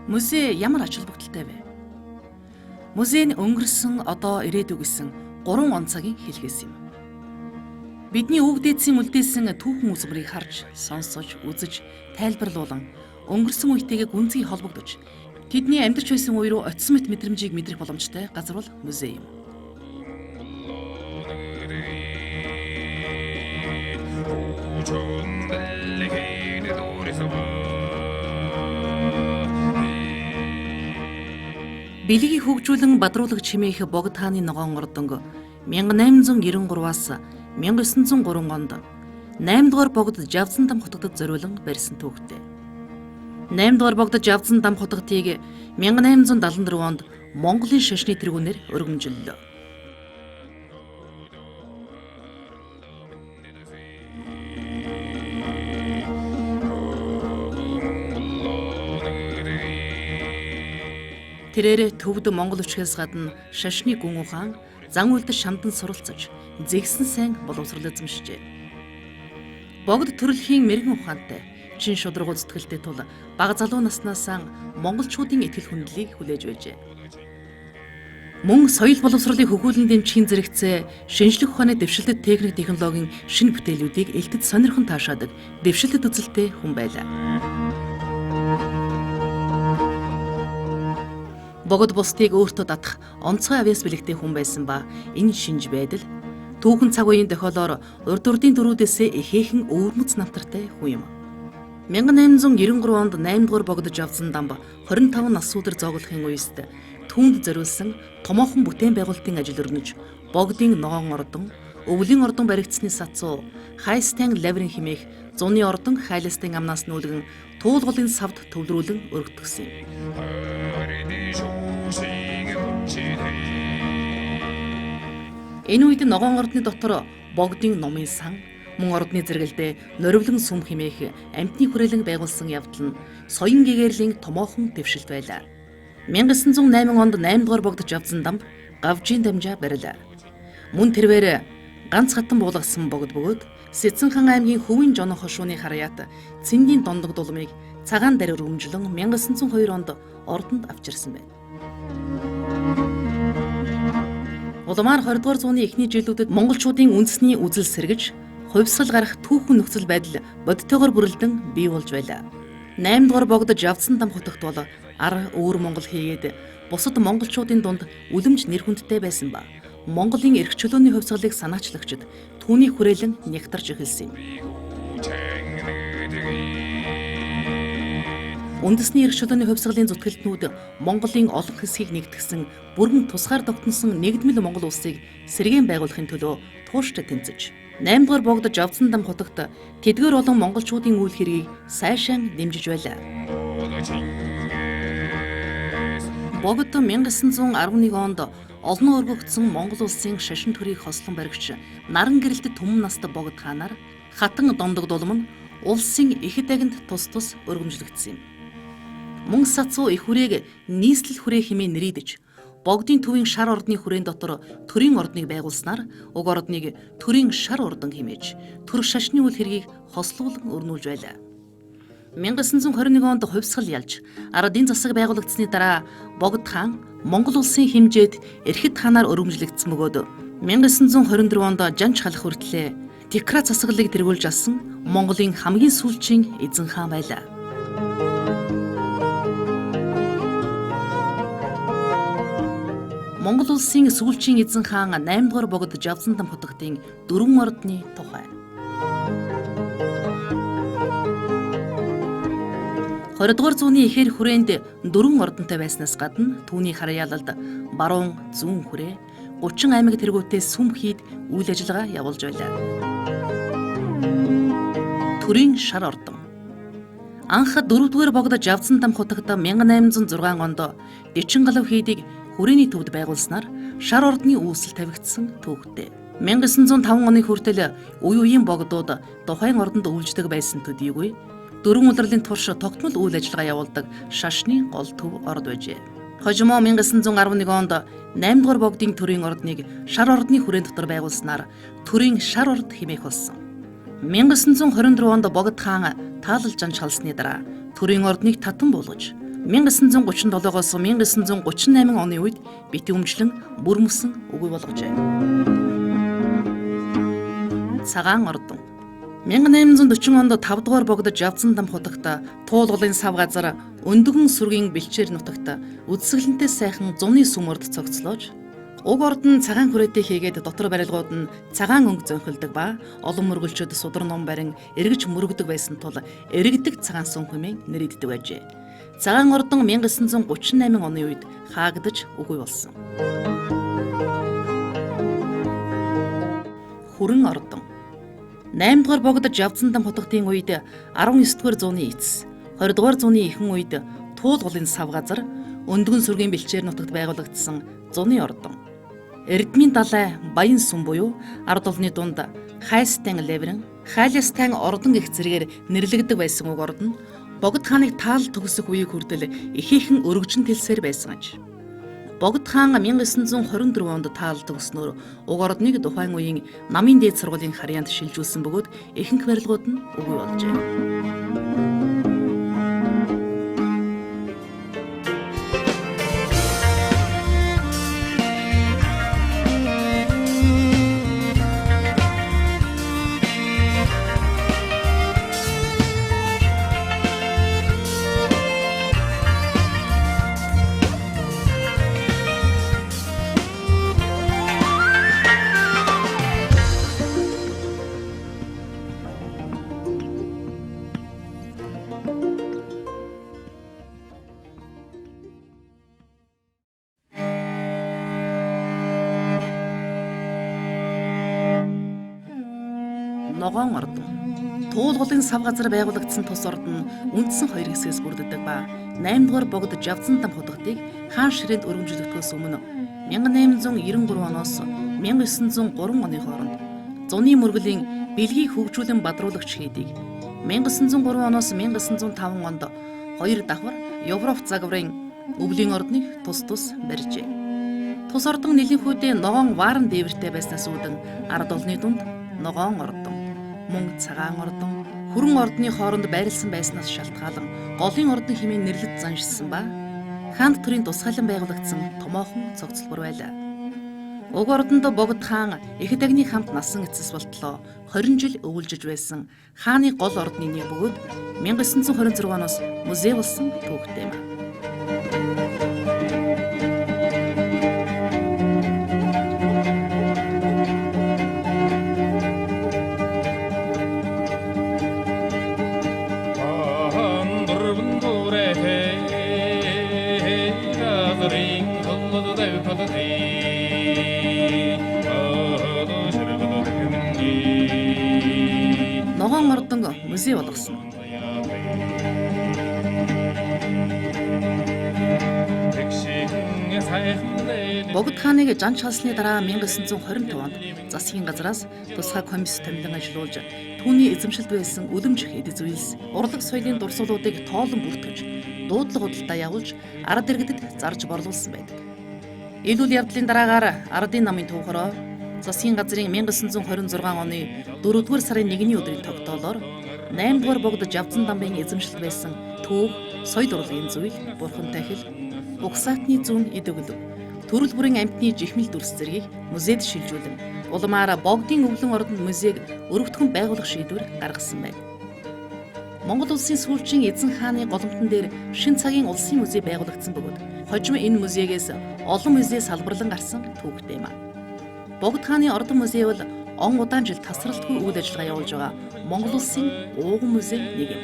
Музей ямар ач холбогдолтой вэ? Музей нь өнгөрсөн, одоо ирээдүйг гэсэн 3 онцагийн хэлхээс юм. Бидний өвөг дээдсийн үлдээсэн түүхэн үзмэрийг харж, сонсож, үзэж, тайлбарлуулан өнгөрсөн үетэйгээ гүнзгий холбогдож, тэдний амьдарч байсан үе рүү очисон мэт мэдрэмжийг мэдрэх боломжтой газар бол музей юм. Билгийг хөгжүүлэн бадруулах чимээх богд хааны ногоон ордонго 1893-аас 1903 онд 8 дугаар богд Жавзан дам хотгодод зориулан барьсан түүхтэй. 8 дугаар богд Жавзан дам хотгодыг 1874 онд Монголын шашны тэргүүнээр өргөмжлөлөө. Тэрээр төвд Монгол өвчхөөс гадна шашны гүн ухаан, зан үйлдэл шамдан суралцаж, зэгсэн сайн боловсрол эзэмшжээ. Богд төрөлхийн мэрэгэн ухаантай, чин шударгуу зүтгэлтэй тул бага залуу наснаас монголчуудын итгэл хүндлийг хүлээж байжээ. Мөн соёл боловсролыг хөгүүлэн дэмжихийн зэрэгцээ шинжлэх ухааны дэвшилтэт техник технологийн шинэ бүтээлүүдийг элтэд сонирхон таашаадаг дэвшилтэт үзэлтэй хүн байлаа. Богд бусдыг өөртөө датах онцгой авьяас бэлэгтэй хүн байсан ба энэ шинж байдал түүхэн цаг үеийн тохиолоор урд урдын дөрүүдээсээ ихээхэн өвөрмөц намтартай хүн юм. 1893 онд 8 дугаар богд Жавзан дам 25 нас өдөр зоглохын үест түүнд зориулсан томоохон бүтээн байгуулалтын ажил өргөнөж богдын ногоон ордон, өвлийн ордон баригдсны сацуу, хайстайн лаврын химээх зуны ордон хайластын амнаас нүүлгэн туулгалын савд төвлөрүүлэн өргөтгсөн юм. Энэ үед ногоон ордны дотор богдын номын сан, мөн ордны зэрэгэлдээ норивлон сүм химээх амьтны хүрээлэн байгуулсан явдал нь соён гэгэрлийн томоохон дэвшилт байлаа. 1908 онд 8 дугаар богд Жавзан дамб гавжийн дамжаа барилаа. Мөн тэрвэр ганц хатан буулгасан богд бөгөөд Сэцэнхан аймгийн Хөвийн Жон хошууны харьяат Цэндийн дондог дулмыг цагаан дээр өргөмжлөн 1902 онд ордонд авчирсан байна. Улмаар 20 дугаар зууны эхний жилүүдэд монголчуудын үндэсний үзэл сэргэж, хувьсгал гарах түүхэн нөхцөл байдал бодтойгоор бүрэлдэн бий болж байлаа. 8 дугаар богд Жавзан дам хотогт бол ар өвөр монгол хийгээд бусад монголчуудын дунд үлэмж нэр хүндтэй байсан ба Монголын эрх чөлөөний хувьсгалыг санаачлагчид түүний хүрээлэн нягтарч эхэлсэн юм. Үндэсний эрх чөлөөний хувьсгалын зүтгэлтнүүд Монголын олон хэсгийг нэгтгсэн бүрэн тусгаар тогтносон нэгдмэл Монгол улсыг сэргээн байгуулахын төлөө тууштай тэмцэж 8 дугаар богд Жавзан дам хотогт тэдгээр олон монголчуудын үйл хэргийг сайшаан дэмжиж байлаа. Богд 1911 онд олон өргөгдсөн Монгол улсын шашин төрийг хослон баригч наран гэрэлтэд түмэн настай богд хаанаар хатан дондог дулам нь улсын ихэд агент тус тус өргөмжлөгдсөн юм. Мөн сацуу их хүрээг нийслэл хүрээ хэмээн нэрийдэж богдын төвийн шар ордны хүрээн дотор төрийн ордныг байгуулснаар уг ордныг төрийн шар ордон хэмээж төр шашны үйл хэргийг хослуулан өрнүүлж байлаа. 1921 онд хувьсгал ялж ардын засаг байгуулагдсны дараа богд хаан Монгол улсын хэмжээд эрхэд хаанаар өргөмжлөгдсөн бөгөөд 1924 онд жанч халах хүртлээр Текрат засаглалыг тэргүүлж алсан Монголын хамгийн сүүлчийн эзэн хаан байлаа. Монгол улсын сүүлчийн эзэн хаан 8 дугаар богд Жавзан дам хотгодын 4 ордны тухай. 20 дугаар зууны ихэр хүрээнд 4 ордонтой байснаас гадна түүний харьяалалд баруун, зүүн хүрээ 30 аймаг тэргүүтээ сүм хийд үйл ажиллагаа явуулж байлаа. Төрийн шар ордон. Анх 4 дугаар богд Жавзан дам хотогт 1806 онд Дэчин галав хийдийг хүрээний төвд байгуулснаар шар ордны үүсэл тавигдсан түүхтэй. 1905 оны хүртэл үе үеийн богдууд тухайн ордонд үйлждэг байсан төдийгүй дөрвөн улирлын турш тогтмол үйл ажиллагаа явуулдаг шашны гол төв орд байжээ. Хожимо 1911 онд 8 дугаар богдын төрийн ордныг шар ордны хүрээнд дотор байгуулснаар төрийн шар орд хэмээх болсон. 1924 онд богд хаан таалал жанж халсны дараа төрийн ордныг татан буулгаж 1937-оос 1938 оны үед битүүмжлэн бүрмөсөн үгүй болгожээ. Цагаан ордон 1840 онд 5 дугаар богдод Жавзан дам хотогт туулгалын сав газар өндгөн сүргийн бэлчээр нутагт үдсгэлэнтэй сайхан зуны сүмөрд цогцлоож уг ордон цагаан хүрээтэй хийгээд дотор барилгууд нь цагаан өнгө зөнхөлдөг ба олон мөргөлчөд судар ном барин эргэж мөрөгдөг байсан тул эргэдэг цагаан сүм хэмээн нэрийддэг байжээ. Цагаан ордон 1938 оны үед хаагдаж үгүй болсон. Хүрэн ордон 8 дугаар богдод Жавзан дам хотогтын үед 19 дугаар зууны эцэс 20 дугаар зууны ихэнх үед туулгалын сав газар өндгөн сүргийн бэлчээр нутагт байгуулагдсан зуны ордон. Эрдмийн далай баян сүм буюу ард олны дунд хайстан леврэн, хайластан ордон гэх зэрэгээр нэрлэгддэг байсан уг ордон Богд хааныг таал төгсөх үеийг хүртэл ихээхэн өргөжин тэлсээр байсан аж. Богд хаан 1924 онд таал төгснөөр уг ордныг тухайн үеийн намын дээд сургуулийн харьяанд шилжүүлсэн бөгөөд ихэнх барилгууд нь үгүй болжээ. Ногоон ордон туулгалын сав газар байгуулагдсан тус ордон үндсэн хоёр хэсгээс бүрддэг ба 8 дугаар богд Жавзан дам хотогтыг хаан ширээнд өргөмжлөгдөхөөс өмнө 1893 оноос 1903 оны хооронд зуны мөргөлийн бэлгийг хөгжүүлэн бадруулагч хийдийг 1903 оноос 1905 онд хоёр давхар Европ загварын өвлийн ордныг тус барьжээ. Тус ордон нэлээдээ ногоон вааран дээвэртэй байснаас үүдэн ард олны дунд ногоон ордон, мөн цагаан ордон, хүрэн ордны хооронд байрлсан байснаас шалтгаалan голын ордон хэмээн нэрлэж заншсан ба хаант төрийн тусгайлан байгуулагдсан томоохон цогцлбор байлаа. Уг ордонд Богд хаан их дагны хамт насан эцэс болтлоо 20 жил өвөлжиж байсан хааны гол ордны нэг бөгөөд 1926 оноос музей болсон түүхтэй юм. Ногоон ордон музей болгосон. Богд хааныг жанч халсны дараа 1925 онд засгийн газраас тусгай комисс томилон ажилуулж түүний эзэмшилд байсан үлэмж эд зүйлс урлаг соёлын дурсгалуудыг тоолон бүртгэж дуудлага худалдаа явуулж ард иргэдэд зарж борлуулсан байдаг. Энэ үйл явдлын дараагаар ардын намын түүхороо засгийн газрын 1926 оны 4-р сарын 1-ний өдрийн тогтоолоор 8 дугаар богд Жавзан дамбын эзэмшилд байсан түүх, соёл урлагийн зүйл, бурхантай хэл, угсаатны зүүн идэвхлэг, төрөл бүрийн амьтны жихмэл дүрс зэргийг музейд шилжүүлэн улмаар богдын өвлөн ордонд музейг өргөтгөн байгуулах шийдвэр гаргасан байна. Монгол улсын сүүлчийн эзэн хааны голомтон дээр шин цагийн улсын музей байгуулагдсан бөгөөд хожим энэ музейгээс олон музей салбарлан гарсан түүхтэй юм. Богд хааны ордон музей бол он удаан жил тасралтгүй үйл ажиллагаа явуулж байгаа Монгол улсын ууган музей нэг юм.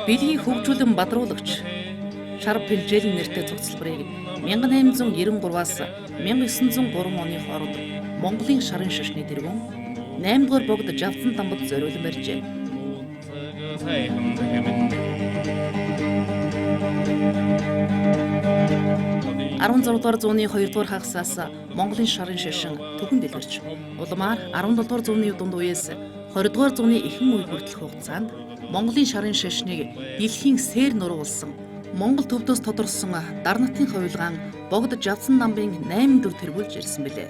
Бэлгийн хөгжүүлэн бадруулагч Шар Пэлжэлийн нэртэй цогцлборыг 1893-аас 1903 оны хооронд Монголын шарын шашны тэргүүн 8 дугаар богд Жавзан дамбад зориулан барьжээ. 16 дугаар зууны 2 дугаар хагасаас Монголын шарын шашин төхөн дэлгэрч улмаар 17 дугаар зууны дунд үеэс 20 дугаар зууны ихэнх үе хүртэлх хугацаанд Монголын шарын шашныг дэлхийн сээр нуруулсан Монгол төвдөөс тодорсон дар нутгийн хувилгаан богд Жавсан намбын 8 дүр тэргүүлж ирсэн билээ.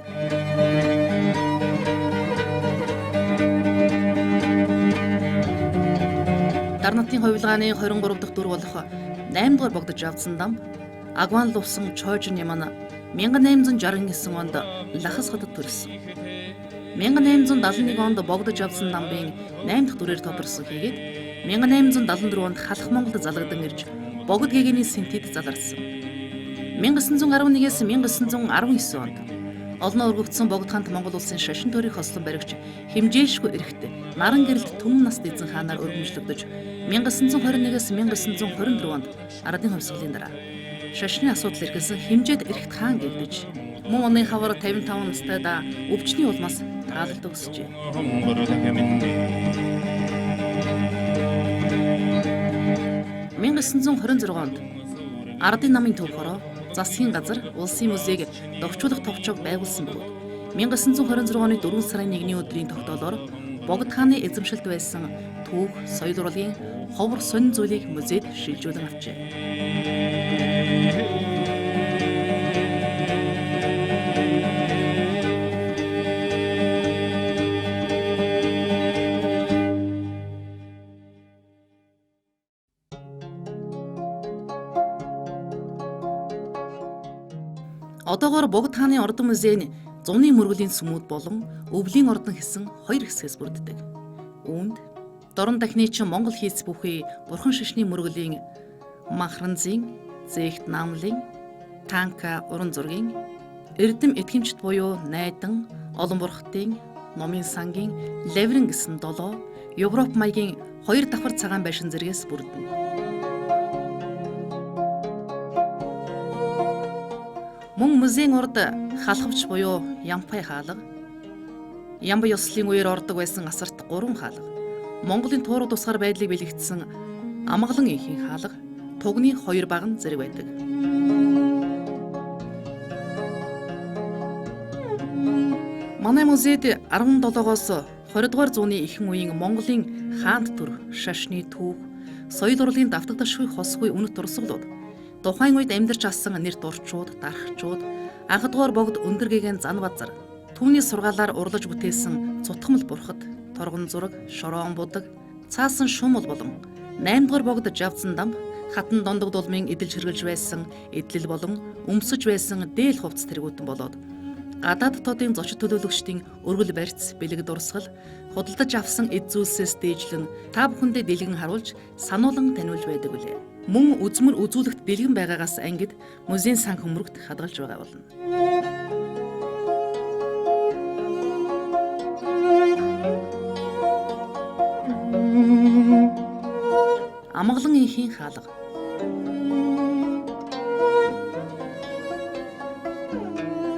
Дар нутгийн хувилгааны 23 дахь дүр болох 8 дугаар богд Жавсан дам Агван лувсан Чойжин Яман 1869 онд Лахас хотод төрсөн. 1871 онд богдож авсан намбын 8 дахь дүрээр тодорсон хийгээд 1874 онд халах Монголд залгадан ирж богд гэгэний синтэд заларсан. 1911-ээс 1919 онд олон өргөгдсөн богд хаант Монгол улсын шашин төрийн хослон баригч хэмжээлшгүй эрэхт наран гэрэлт Түмэн насны эзэн хаанаар өргөмжлөгдөж 1921-ээс 1924 онд ардын хувьсгалын дараа шашны асуудал эргэлсэн хэмжээд эрэхт хаан гэгдэж мөн оны хавар 55 настайдаа өвчний улмаас таалалд өгсөжээ. 1926 онд ардын намын төв хороо засгийн газар улсын музейг догчуулах товчоог байгуулсан бөгөөд 1926 оны 4 сарын 1-ний өдрийн тогтоолоор богд хааны эзэмшилд байсан түүх, соёл урлагийн ховор сонин зүйлийг музейд шилжүүлэн авчээ. Одоогоор богд хааны ордон музей нь зуны мөргөлийн сүмүүд болон өвлийн ордон гэсэн 2 хэсгээс бүрддэг. Үүнд дорн дахинычин Монгол хийц бүхий бурхан шашны мөргөлийн Махранзын, Зээгт наамлын, Танка уран зургийн, Эрдэм этгэмжт буюу Найдан, Олон бурхтын, Номын сангийн, Лаврин гэсэн 7, Европ маягийн 2 давхар цагаан байшин зэргээс бүрдэнэ. Мөн музейн урд халахвч буюу Ямпай хаалга, Ямба ёслолын үеэр ордог байсан асарт 3 хаалга, Монголын тууруу тусгаар байдлыг бэлэгдсэн Амгалан инхийн хаалга, Тугны 2 баган зэрэг байдаг. Манай музейд 17-оос 20 дугаар зууны ихэнх үеийн Монголын хаант төр, шашны түүх, соёл урлагийн давтагдашгүй хосгүй үнэт дурсгалууд, тухайн үед амьдарч асан нэр дурчууд, дархчууд, анх дугаар богд өндөр гэгээн зан базар, түүний сургаалаар урлаж бүтээсэн цутгамл бурхад, торгон зураг, шороон будаг, цаасан шумал болон 8 дугаар богд Жавсан дам, хатан дондог дулмын эдэлж хэрглэж байсан эдлэл болон өмсөж байсан дээл хувцас тэргүүтэн болоод гадаад дотоодын зочид төлөөлөгчдийн өргөл барьц, бэлэг дурсгал, худалдаж авсан эд зүйлсээс дээжлэн та бүхэндээ дэлгэн харуулж сануулan таниулж байдаг үлээ. Мөн үзмэр үзүүлэгт бэлгэн байгаагаас ангид музейн сан хөмрөгт хадгалж байгаа болно. Амгалан инхийн хаалга.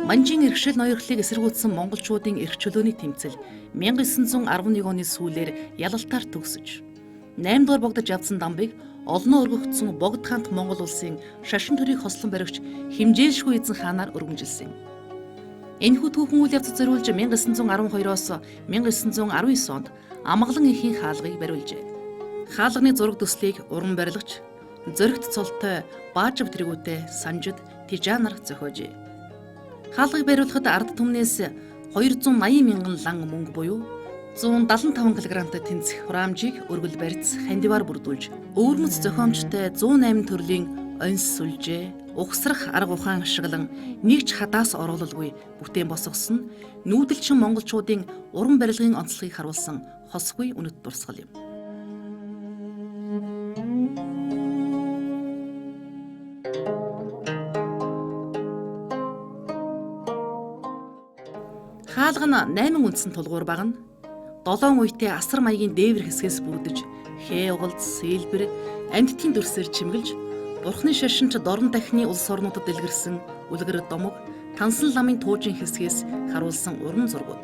Манжин эрхшил ноёрхлыг эсэргүүцсэн монголчуудын эрх чөлөөний тэмцэл 1911 оны сүүлээр ялалтаар төгсөж 8 дугаар богдож явсан дамбыг олноо өргөгдсөн богд хаант Монгол улсын шашин төрийн хослон баригч хэмжээлшгүй эзэн хаанаар өргөмжилсэн. Энэхүү түүхэн үйл явц зориулж 1912-оос 1919 онд Амгалан инхийн хаалгыг бариулжээ. Хаалганы зураг төслийг уран барилгач, зөрөгт цолтой Баажав тэргүүтэй Санжид Тижанар зохиожээ. Хаалгыг бариулахад ард түмнээс 280 мянган лан мөнгө буюу 175 кг-тай тэнцэх хураамжийг өргөл барьц хандиваар бүрдүүлж, өвөрмөц зохиомжтой 108 төрлийн онс сүлжээ, ухсрах арга ухаан ашиглан нэг ч хадаас оруулалгүй бүтээн босгосон нүүдэлчин монголчуудын уран барилгын онцлогийг харуулсан хосгүй үнэт дурсгал юм. Хаалга нь 8 үндсэн тулгуур багна 7 үетэй асар маягийн дээвэр хэсгээс бүрдэж, хээ угалд, сэлбэр, амьтдын дүрсээр чимгэлж, бурхны шашинч дорн дахны улс орнуудад дэлгэрсэн үлгэр домог, тансан ламын туужийн хэсгээс харуулсан уран зургууд.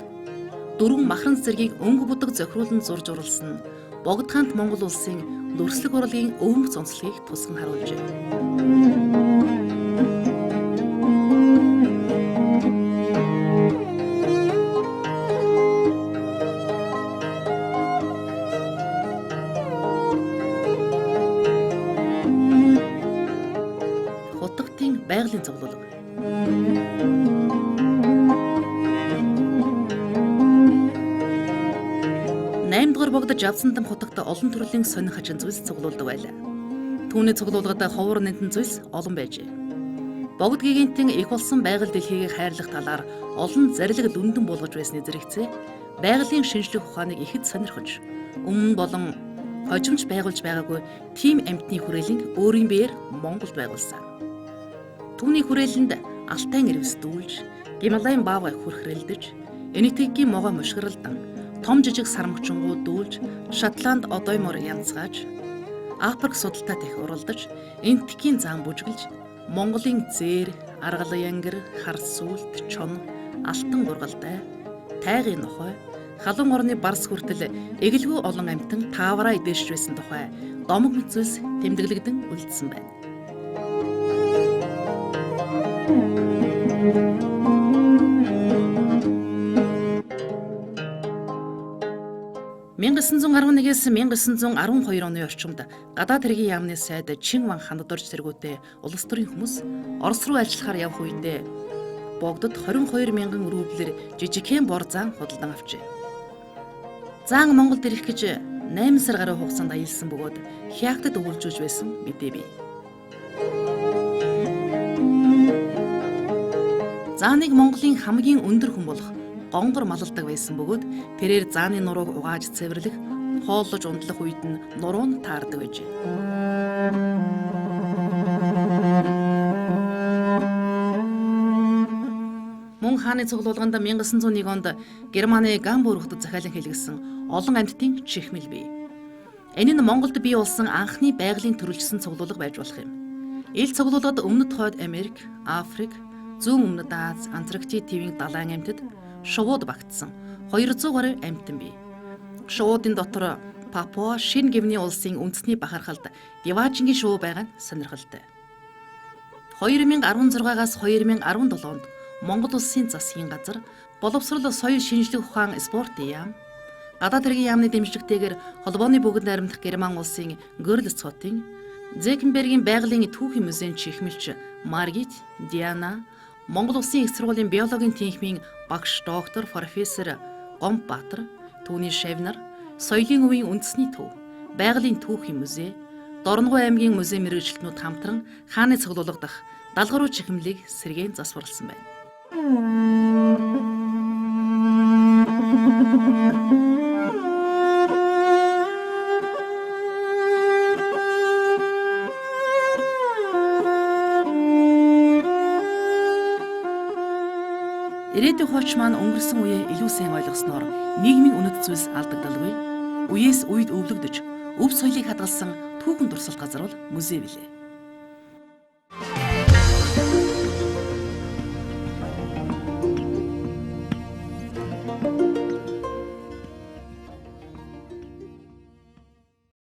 4 махран зэргийг өнгө будаг зохируулан зурж урлсан богд хаант Монгол улсын дүрслэг урлагийн өвмөц онцлогийг тусган харуулжээ. байгалийн цуглуулга. 8-р богдож авсандам хотогт олон төрлийн сонин хачин зүйлс цуглуулдаг байлаа. Түүний цуглуулгад ховор нэнтэн зүйлс олон байжээ. Богд гигантын их болсон байгаль дэлхийг хайрлах талаар олон зарилэг дүндэн буулгаж байсны зэрэгцээ байгалийн шинжлэх ухааныг ихэд сонирхож өмнө болон хожимж байгуулж байгаагүй тийм амьтны хүрээлэнг өөрийн биеэр Монголд байгуулсан. Түүний хүрээлэнд Алтай ирвэс дүүлж, Гималайн баавгай хүрхрэлдэж, Энэтхэгийн могой мушгиралдан, том жижиг сармагчингууд дүүлж, Шотланд одоймор янзгааж, Африк судалтай дэх уралдаж, Энэтхэгийн зам бүжгэлж, Монголын зээр, аргалан янгэр, хар сүлт, чон, алтан гургалтай, тайгын нохой, халуун орны барс хүртэл эгэлгүй олон амьтан таавараа идэж байсан тухай домог мэт зүйлс тэмдэглэгдэн үлдсэн байна. (1911-с 1912 оны орчимд гадаад хэргийн яамны сайд Чин Ван хандурж тэргүүтээ улс төрийн хүмүүс Орос руу ажиллахаар явх үедээ богдод 22 мянган рублээр жижигхэн бор зан худалдан авчээ. Заан Монголд ирэх гэж 8 сар гаруй хугацаанд аялсан бөгөөд хяактад өвөлжүүлж байсан мэдээ бий. Зааныг Монголын хамгийн өндөр хүн болох гонгор малалдаг байсан бөгөөд тэрээр зааны нурууг угааж цэвэрлэх, хооллож унтлах үед нь нуруу нь таардаг байжээ. Мөн хааны цуглуулганд 1901 онд Германы Гамбург хотод захиалан хэлгэсэн олон амьтдын чихмэл бий. Энэ нь Монголд бий болсон анхны байгалийн төрөлжсөн цуглуулга байж болох юм. Ил цуглуулгад өмнөд хойд Америк, Африк, зүүн өмнөд Аз, Антарктик тивийн далайн амьтад шувууд багтсан 200 гаруй амьтан бий. Шуудын дотор Папуа Шинэ Гинений улсын үндэсний бахархалд Диважингийн шувуу байгаа нь сонирхолтой. 2016-аас 2017 онд Монгол улсын засгийн газар боловсрол соёл шинжлэх ухаан спортын яам, гадаад хэргийн яамны дэмжлэгтэйгээр холбооны бүгд найрамдах Герман улсын Горльцхотын, Зекенбергийн байгалийн түүхийн музейн чихмэлч Маргит Диана, Монгол улсын их сургуулийн биологийн тэнхимийн багш доктор профессор Гомбатар, түүний шавнар, соёлын үеийн үндэсний төв, байгалийн түүхийн музей, Дорногов аймгийн музей мэргэжилтнүүд хамтран хааны цуглуулга дах далгаруу чихмэлийг сэргээн засварласан байна. Ирээдүйн хууч маань өнгөрсөн үеэ илүү сайн ойлгосноор нийгмийн үнэт зүйлс алдагдалгүй. Үеэс үед өвлөгдөж, өв соёлыг хадгалсан түүхэн дурсгалт газар бол музей билээ.